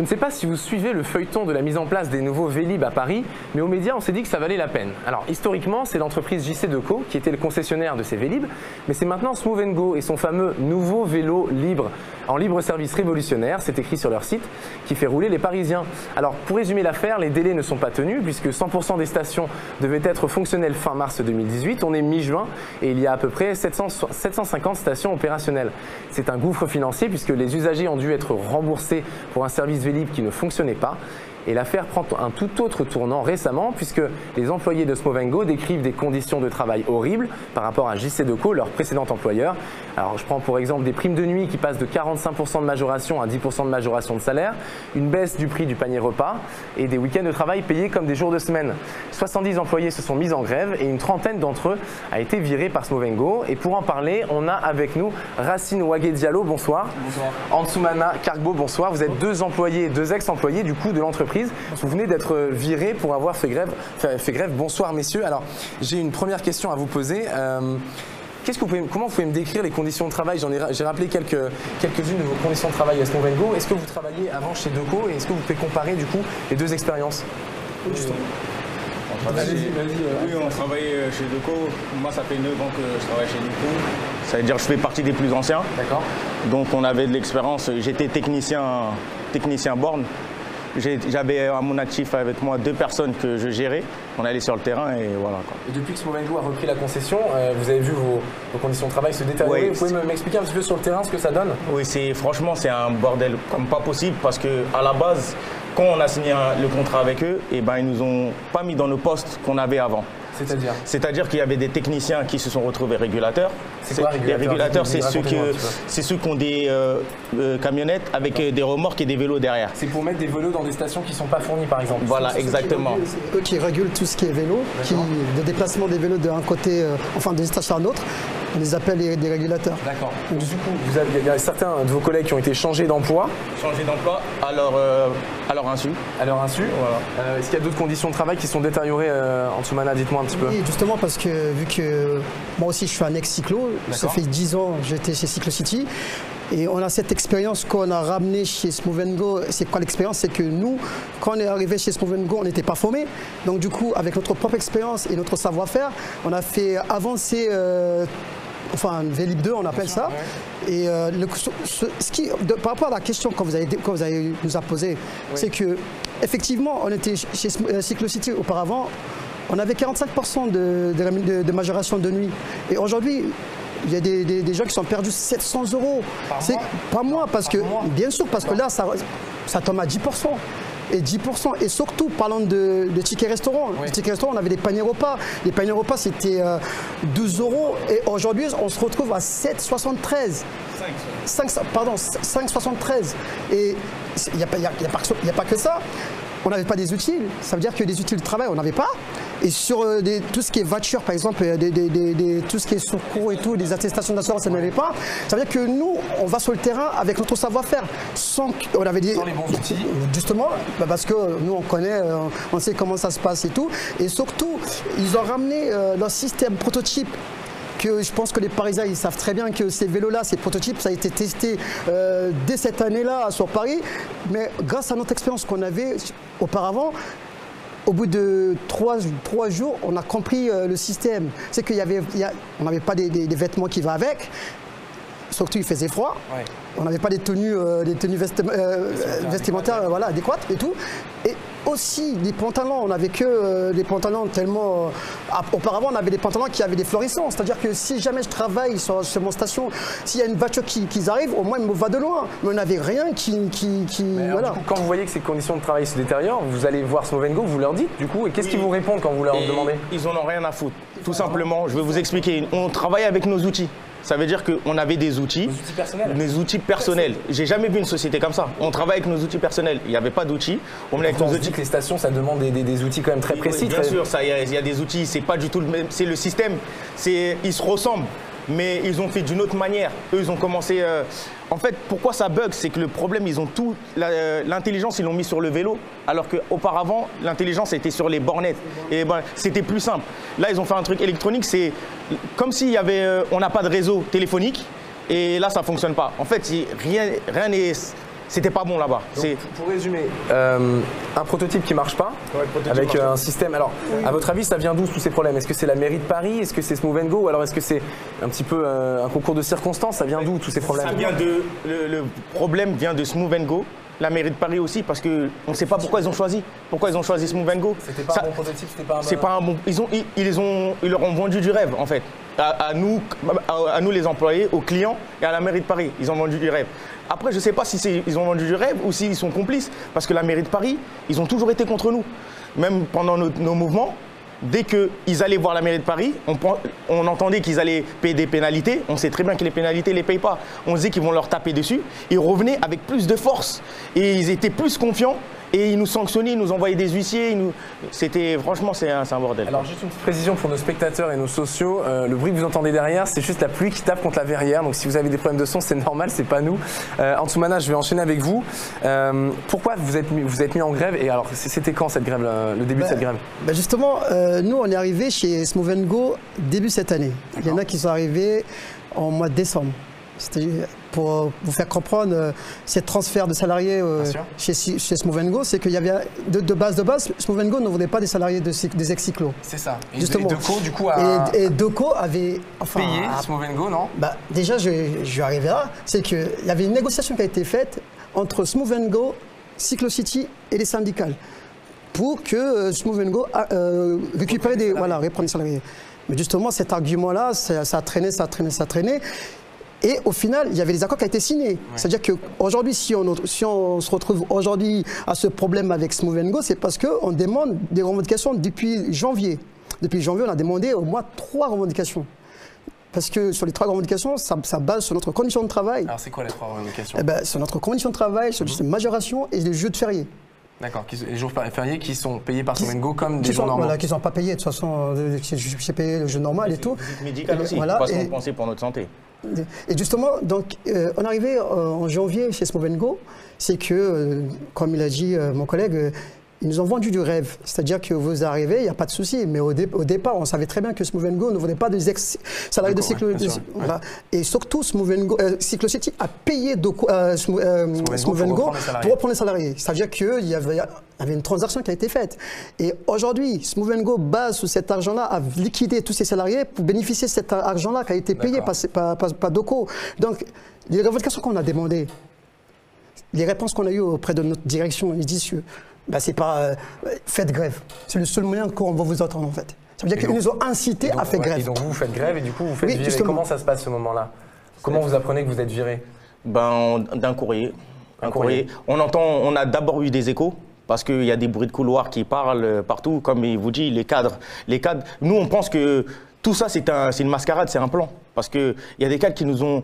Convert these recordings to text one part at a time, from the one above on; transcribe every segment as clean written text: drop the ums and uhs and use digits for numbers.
ne sais pas si vous suivez le feuilleton de la mise en place des nouveaux Vélib à Paris, mais aux médias, on s'est dit que ça valait la peine. Alors, historiquement, c'est l'entreprise JC-Deco qui était le concessionnaire de ces Vélib, mais c'est maintenant Smooth & Go et son fameux nouveau vélo libre, en libre service révolutionnaire, c'est écrit sur leur site, qui fait rouler les Parisiens. Alors, pour résumer l'affaire, les délais ne sont pas tenus, puisque 100% des stations devaient être fonctionnelles fin mars 2018. On est mi-juin et il y a à peu près 750 stations opérationnelles. C'est un gouffre financier, puisque les usagers ont dû être remboursés pour un service Vélib qui ne fonctionnait pas. Et l'affaire prend un tout autre tournant récemment, puisque les employés de Smooth & Go décrivent des conditions de travail horribles par rapport à JC-Deco, leur précédent employeur. Alors je prends pour exemple des primes de nuit qui passent de 45% de majoration à 10% de majoration de salaire, une baisse du prix du panier repas et des week-ends de travail payés comme des jours de semaine. 70 employés se sont mis en grève et une trentaine d'entre eux a été virée par Smooth & Go. Et pour en parler, on a avec nous Racine Ouagé Diallo, bonsoir. Bonsoir. Ansoumana Kargbo, bonsoir. Vous êtes deux employés, deux ex-employés du coup de l'entreprise. Vous venez d'être viré pour avoir fait grève. Bonsoir messieurs. Alors j'ai une première question à vous poser. Comment vous pouvez me décrire les conditions de travail? J'ai rappelé quelques-unes de vos conditions de travail à Smooth & Go. Est-ce que vous travailliez avant chez Deco et est-ce que vous pouvez comparer du coup les deux expériences? Oui, on travaille chez Deco. Moi, ça fait 9 ans que je travaille chez Deco. Ça veut dire que je fais partie des plus anciens. D'accord. Donc, on avait de l'expérience. J'étais technicien borne. J'avais à mon actif avec moi 2 personnes que je gérais. On allait sur le terrain et voilà. Et depuis que Smooth & Go a repris la concession, vous avez vu vos conditions de travail se détériorer. Oui, vous pouvez m'expliquer un petit peu sur le terrain ce que ça donne? Oui, franchement, c'est un bordel comme pas possible parce qu'à la base, quand on a signé le contrat avec eux, ils nous ont pas mis dans nos postes qu'on avait avant. C'est-à-dire qu'il y avait des techniciens qui se sont retrouvés régulateurs. C'est quoi régulateurs? Les régulateurs, c'est ceux qui ont des camionnettes avec des remorques et des vélos derrière. C'est pour mettre des vélos dans des stations qui ne sont pas fournies par exemple. Voilà, exactement. Eux qui régulent tout ce qui est vélo, le déplacement des vélos d'un côté, d'une station à l'autre. On les appelle des régulateurs. D'accord. Du coup, il y a certains de vos collègues qui ont été changés d'emploi. Changés d'emploi à leur insu. À leur insu, voilà. Est-ce qu'il y a d'autres conditions de travail qui sont détériorées, Ansoumana? Dites-moi un petit peu. Oui, justement parce que vu que moi aussi je suis un ex-cyclo, ça fait 10 ans que j'étais chez Cyclocity. Et on a cette expérience qu'on a ramenée chez Smooth & Go. C'est quoi l'expérience? C'est que nous, quand on est arrivé chez Smooth & Go, on n'était pas formés. Donc du coup, avec notre propre expérience et notre savoir-faire, on a fait avancer Vélib 2, on appelle ça. Ouais. Et par rapport à la question que vous avez nous a posée, c'est que effectivement, on était chez Cyclocity auparavant, on avait 45% de majoration de nuit. Et aujourd'hui, il y a des gens qui sont perdus 700 €. Par mois, parce que, bien sûr, parce que là, ça tombe à 10%. Et 10%, et surtout parlant de tickets restaurants. Les tickets restaurants, on avait des paniers repas. Les paniers repas, c'était 12 €. Et aujourd'hui, on se retrouve à 7,73. 5,73. Et il n'y a pas que ça. On n'avait pas des outils. Ça veut dire que des outils de travail, on n'avait pas. Et sur tout ce qui est voiture, par exemple, tout ce qui est secours et tout, des attestations d'assurance, ça n'avait pas. Ça veut dire que nous, on va sur le terrain avec notre savoir-faire. Sans les bons outils. Justement, parce que nous, on connaît, on sait comment ça se passe et tout. Et surtout, ils ont ramené leur système prototype. Que je pense que les Parisiens, ils savent très bien que ces vélos-là, ces prototypes, ça a été testé dès cette année-là sur Paris. Mais grâce à notre expérience qu'on avait auparavant, au bout de 3 jours, on a compris le système. C'est qu'on n'avait pas des vêtements qui vont avec. Surtout, il faisait froid. Ouais. On n'avait pas des tenues vestimentaires adéquates et tout. Et aussi, les pantalons, on n'avait que des pantalons tellement... auparavant, on avait des pantalons qui avaient des fluorescents. C'est-à-dire que si jamais je travaille sur mon station, s'il y a une voiture qui arrive, au moins, elle me va de loin. Mais on n'avait rien qui voilà. Du coup, quand vous voyez que ces conditions de travail se détériorent, vous allez voir Smooth & Go, vous leur dites, du coup, et qu'est-ce qu'ils vous répondent quand vous leur demandez? Ils en ont rien à foutre. Tout simplement, je vais vous expliquer. On travaille avec nos outils. Ça veut dire qu'on avait des outils. Des outils personnels. J'ai jamais vu une société comme ça. On travaille avec nos outils personnels. Il n'y avait pas d'outils. On avec nos outils. Les stations, ça demande des outils quand même très précis. Bien sûr, il y a des outils. C'est pas du tout le même. C'est le système. Ils se ressemblent. Mais ils ont fait d'une autre manière. Eux, ils ont commencé... En fait, pourquoi ça bug? C'est que le problème, ils ont tout... L'intelligence, ils l'ont mis sur le vélo, alors qu'auparavant, l'intelligence était sur les bornettes. Et c'était plus simple. Là, ils ont fait un truc électronique. C'est comme s'il y avait... on n'a pas de réseau téléphonique. Et là, ça ne fonctionne pas. En fait, rien n'est... c'était pas bon là-bas. Pour résumer, un prototype qui marche pas, avec un système. Alors, à votre avis, ça vient d'où tous ces problèmes? Est-ce que c'est la mairie de Paris? Est-ce que c'est Smooth & Go? Ou alors est-ce que c'est un petit peu un concours de circonstances? Ça vient d'où tous ces problèmes? Le problème vient de Smooth & Go. La mairie de Paris aussi, parce qu'on ne sait pas pourquoi ils ont choisi. Pourquoi ils ont choisi Smooth & Go? C'était pas un bon prototype, c'était pas un bon... C'est pas un bon... Ils leur ont vendu du rêve, en fait. À nous les employés, aux clients et à la mairie de Paris. Ils ont vendu du rêve. Après, je ne sais pas si ils ont vendu du rêve ou s'ils sont complices, parce que la mairie de Paris, ils ont toujours été contre nous. Même pendant nos mouvements, dès qu'ils allaient voir la mairie de Paris, on entendait qu'ils allaient payer des pénalités. On sait très bien que les pénalités ne les payent pas. On se dit qu'ils vont leur taper dessus. Ils revenaient avec plus de force et ils étaient plus confiants. Et ils nous sanctionnaient, ils nous envoyaient des huissiers. Franchement, c'est un bordel. Alors, juste une petite précision pour nos spectateurs et nos sociaux. Le bruit que vous entendez derrière, c'est juste la pluie qui tape contre la verrière. Donc, si vous avez des problèmes de son, c'est normal, c'est pas nous. Antoumana, je vais enchaîner avec vous. Pourquoi vous êtes mis en grève? Et alors, c'était quand cette grève, le début de cette grève? Justement, nous, on est arrivés chez Smooth & Go début cette année. Il y en a qui sont arrivés en mois de décembre. C'était pour vous faire comprendre ces transferts de salariés chez Smooth & Go, c'est qu'il y avait de base, Smooth & Go ne voulait pas des salariés des ex-cyclos. C'est ça. Justement. Et Deco, du coup, et Deco avait payé Smooth & Go, non? Déjà, je suis arrivé là, c'est qu'il y avait une négociation qui a été faite entre Smooth & Go, Cyclocity et les syndicats pour que Smooth & Go récupère reprendre les salariés. Mais justement, cet argument-là, ça a traîné. Et au final, il y avait des accords qui ont été signés. Ouais. C'est-à-dire qu'aujourd'hui, si on se retrouve aujourd'hui à ce problème avec Smooth & Go, c'est parce qu'on demande des revendications depuis janvier. Depuis janvier, on a demandé au moins 3 revendications. Parce que sur les 3 revendications, ça base sur notre condition de travail. Alors c'est quoi les 3 revendications? Sur notre condition de travail, sur la majoration et les jours de fériés. D'accord, les jours fériés qui sont payés par Smooth & Go comme des jours normaux. Voilà, qui ne sont pas payés. De toute façon, j'ai payé le jour normal et tout. Médical aussi, parce qu'on pensait pour notre santé. Et justement, donc, on est arrivé en janvier chez Smooth & Go, c'est que, comme il a dit mon collègue, ils nous ont vendu du rêve. C'est-à-dire que vous arrivez, il n'y a pas de souci. Mais au départ, on savait très bien que Smooth & Go ne voulait pas des ex-salariés de Cyclocity. Voilà. Et surtout, Cyclocity a payé Smooth & Go pour reprendre les salariés. C'est-à-dire qu'il y avait une transaction qui a été faite. Et aujourd'hui, Smooth & Go base sur cet argent-là à liquider tous ses salariés pour bénéficier de cet argent-là qui a été payé par Deco. Donc, les revendications qu'on a demandées, les réponses qu'on a eues auprès de notre direction, ils disent que c'est pas faites grève. C'est le seul moyen qu'on va vous entendre en fait. Ça veut dire qu'ils nous ont incité à faire grève. Et donc vous faites grève et du coup vous faites virer. Justement. Comment ça se passe ce moment-là? Comment vous apprenez que vous êtes viré? D'un courrier. Un courrier. On a d'abord eu des échos. Parce qu'il y a des bruits de couloir qui parlent partout, comme il vous dit, les cadres. Nous, on pense que tout ça, c'est une mascarade, c'est un plan. Parce qu'il y a des cadres qui nous ont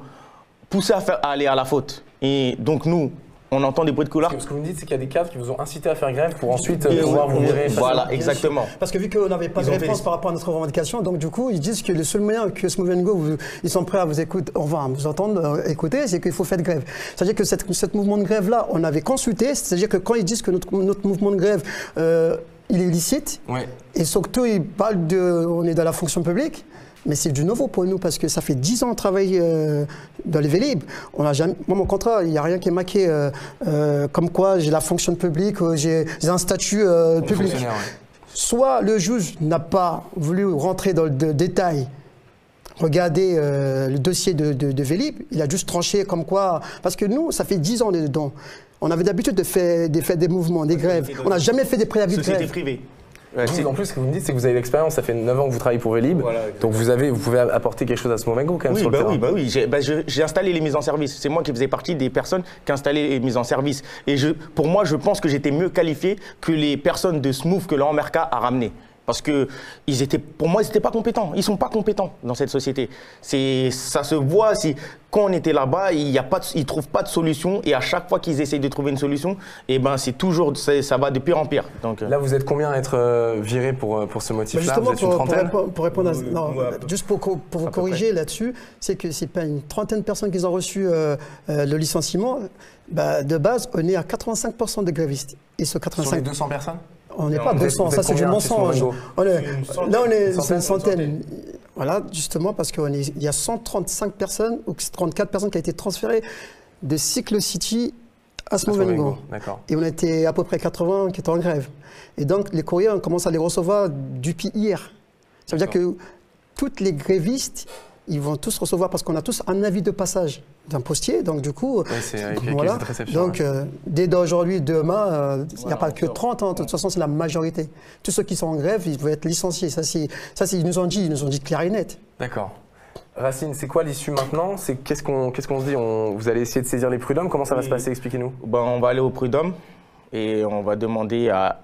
poussés à aller à la faute. Et donc nous, on entend des bruits de couloir. Ce que vous me dites, c'est qu'il y a des cadres qui vous ont incité à faire grève pour ensuite pouvoir vous virer. Voilà, exactement. Parce que vu qu'on n'avait pas de réponse par rapport à notre revendication, donc du coup, ils disent que le seul moyen que Smooth & Go, ils sont prêts à vous écouter, enfin, vous entendre écouter, c'est qu'il faut faire grève. C'est-à-dire que cette mouvement de grève-là, on avait consulté, c'est-à-dire que quand ils disent que notre mouvement de grève, il est illicite, et surtout, ils parlent on est dans la fonction publique. Mais c'est du nouveau pour nous parce que ça fait 10 ans de travail dans les Vélib. On a jamais, moi, mon contrat, il n'y a rien qui est marqué comme quoi j'ai la fonction publique, j'ai un statut public. Soit le juge n'a pas voulu rentrer dans le détail, regarder le dossier de Vélib, il a juste tranché comme quoi. Parce que nous, ça fait 10 ans dedans. On avait d'habitude de faire des mouvements, des grèves. On n'a jamais fait des préavis de grève. Société privée. En plus, ce que vous me dites, c'est que vous avez l'expérience, ça fait 9 ans que vous travaillez pour Vélib, donc vous pouvez apporter quelque chose à Smooth & Go quand même sur le terrain. Oui, j'ai installé les mises en service. C'est moi qui faisais partie des personnes qui installaient les mises en service. Et pour moi, je pense que j'étais mieux qualifié que les personnes de Smooth que Laurent Merca a ramené. Parce que pour moi, ils n'étaient pas compétents. Ils ne sont pas compétents dans cette société. Ça se voit, quand on était là-bas, ils ne trouvent pas de solution. Et à chaque fois qu'ils essayent de trouver une solution, c'est toujours, ça va de pire en pire. Donc, là, vous êtes combien à être virés pour ce motif-là? Justement, vous êtes une trentaine? pour répondre à non, juste pour vous corriger là-dessus, c'est que ce n'est pas une trentaine de personnes qui ont reçu le licenciement. De base, on est à 85% de grévistes. Et ce 85... Sur les 200 personnes? On n'est pas 200, ça c'est du mensonge. Là, on est une centaine. Voilà, justement, parce qu'il y a 135 personnes ou 34 personnes qui ont été transférées de Cyclocity à Smovengo. D'accord. Et on était à peu près 80 qui étaient en grève. Et donc, les courriers, on commence à les recevoir depuis hier. Ça veut dire que tous les grévistes, ils vont tous recevoir, parce qu'on a tous un avis de passage d'un postier. Donc, du coup, voilà. Donc, dès d'aujourd'hui, demain, il n'y a pas que 30 ans. De toute façon, c'est la majorité. Tous ceux qui sont en grève, ils vont être licenciés. Ça, ils nous ont dit clair et net. D'accord. Racine, c'est quoi l'issue maintenant? Qu'est-ce qu'on se dit? Vous allez essayer de saisir les prud'hommes? Comment ça va se passer? Expliquez-nous. Ben, on va aller au prud'homme et on va demander à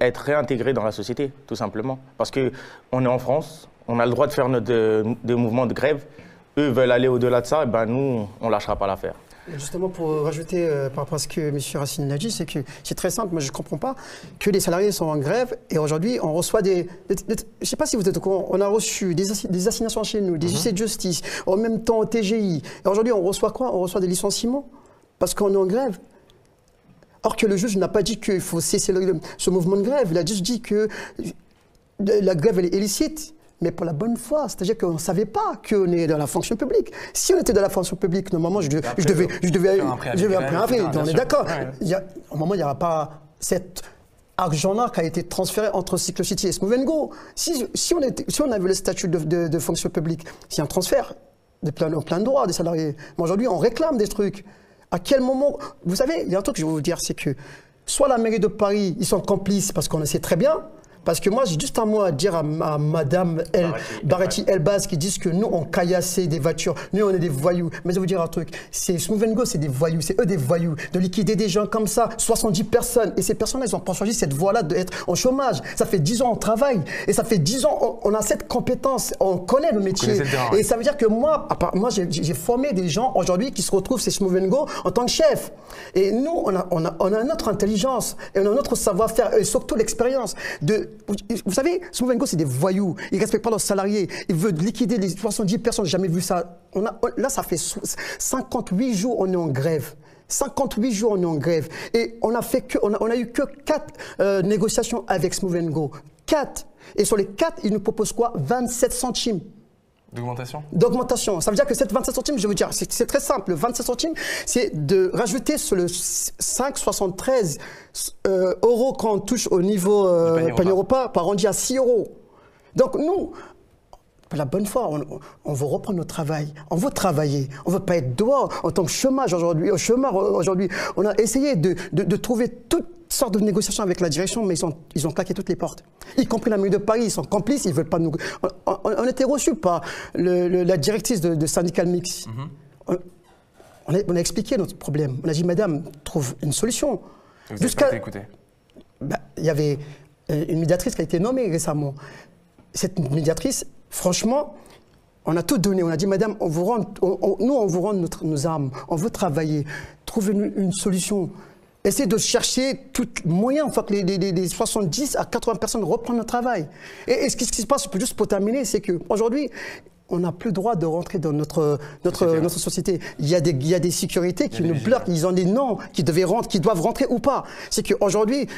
être réintégré dans la société, tout simplement. Parce qu'on est en France, on a le droit de faire des mouvements de grève. Eux veulent aller au-delà de ça, et ben nous, on ne lâchera pas l'affaire. Justement, pour rajouter par rapport à ce que M. Racine a dit, c'est que c'est très simple. Moi, je ne comprends pas que les salariés sont en grève et aujourd'hui, on reçoit je ne sais pas si vous êtes au courant, on a reçu des assignations chez nous, des huissiers de justice, en même temps au TGI. Et aujourd'hui, on reçoit quoi? On reçoit des licenciements parce qu'on est en grève. Or que le juge n'a pas dit qu'il faut cesser ce mouvement de grève. Il a juste dit que la grève elle est illicite. Mais pour la bonne foi, c'est-à-dire qu'on ne savait pas qu'on est dans la fonction publique. Si on était dans la fonction publique, normalement, je devais un préavis. On est d'accord. Au moment, il n'y aura pas cet argent-là qui a été transféré entre Cyclocity et Smovengo. Si on avait le statut de fonction publique, c'est un transfert de plein droit des salariés. Mais aujourd'hui, on réclame des trucs. À quel moment... Vous savez, il y a un truc que je vais vous dire, c'est que soit la mairie de Paris, ils sont complices parce qu'on le sait très bien. Parce que moi, j'ai juste un mot à dire à Madame Baretti Elbaz qui disent que nous, on caillassait des voitures, nous, on est des voyous. Mais je vais vous dire un truc, Smovengo, c'est des voyous, c'est eux des voyous. De liquider des gens comme ça, 70 personnes. Et ces personnes, elles ont pas choisi cette voie-là d'être en chômage. Ça fait 10 ans on travaille. Et ça fait 10 ans, on a cette compétence, on connaît le métier. Et ça veut dire que moi j'ai formé des gens aujourd'hui qui se retrouvent chez Smovengo en tant que chef. Et nous, on a notre intelligence et on a notre savoir-faire et surtout l'expérience vous savez, Smovengo, c'est des voyous. Ils ne respectent pas leurs salariés. Ils veulent liquider les 70 personnes. J'ai jamais vu ça. Là, ça fait 58 jours on est en grève. 58 jours on est en grève. Et on a eu que 4 négociations avec Smovengo. 4. Et sur les 4, ils nous proposent quoi? 27 centimes. D'augmentation? D'augmentation. Ça veut dire que cette 27 centimes, je veux dire, c'est très simple. Le 27 centimes, c'est de rajouter sur le 5,73 euros qu'on touche au niveau panier repas, par arrondi à 6 euros. Donc nous, pour la bonne foi, on veut reprendre notre travail. On veut travailler. On ne veut pas être dehors en tant que chômage aujourd'hui. Aujourd'hui, on a essayé de trouver toutes sortes de négociations avec la direction, mais ils ont claqué toutes les portes. Y compris la mairie de Paris, ils sont complices, ils ne veulent pas nous... On était reçus par la directrice de syndical mix. On a expliqué notre problème. On a dit, madame, trouve une solution. Vous n'avez pas été écouté? Il y avait une médiatrice qui a été nommée récemment. Cette médiatrice, franchement, on a tout donné. On a dit, madame, on vous rend nos armes. On veut travailler. Trouver une solution. Essayez de chercher tout moyen, enfin que les 70 à 80 personnes reprennent le travail. Et ce qui se passe, juste pour terminer, c'est qu'aujourd'hui, on n'a plus le droit de rentrer dans notre société. Il y a des sécurités qui nous bloquent, ils ont des noms qui doivent rentrer ou pas. C'est qu'aujourd'hui,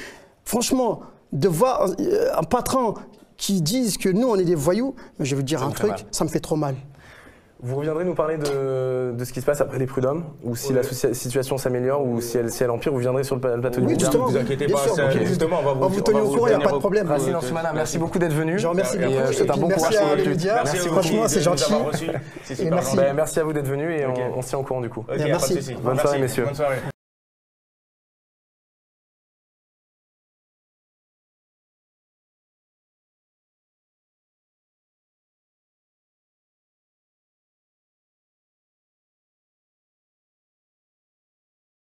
franchement, de voir un patron qui dise que nous, on est des voyous, je veux dire un truc, ça me fait trop mal. Vous reviendrez nous parler de ce qui se passe après les prud'hommes, ou si la situation s'améliore, ou si elle empire, vous viendrez sur le plateau du média. Justement, ne vous inquiétez pas, justement, on va vous tenir au courant, il n'y a pas de problème. Racine Ansoumana, merci beaucoup d'être venu. Je remercie beaucoup. Je souhaite un bon courage pour votre lutte. Franchement, c'est gentil. Merci à vous d'être venu et on se tient au courant du coup. Merci. Bonne soirée, messieurs.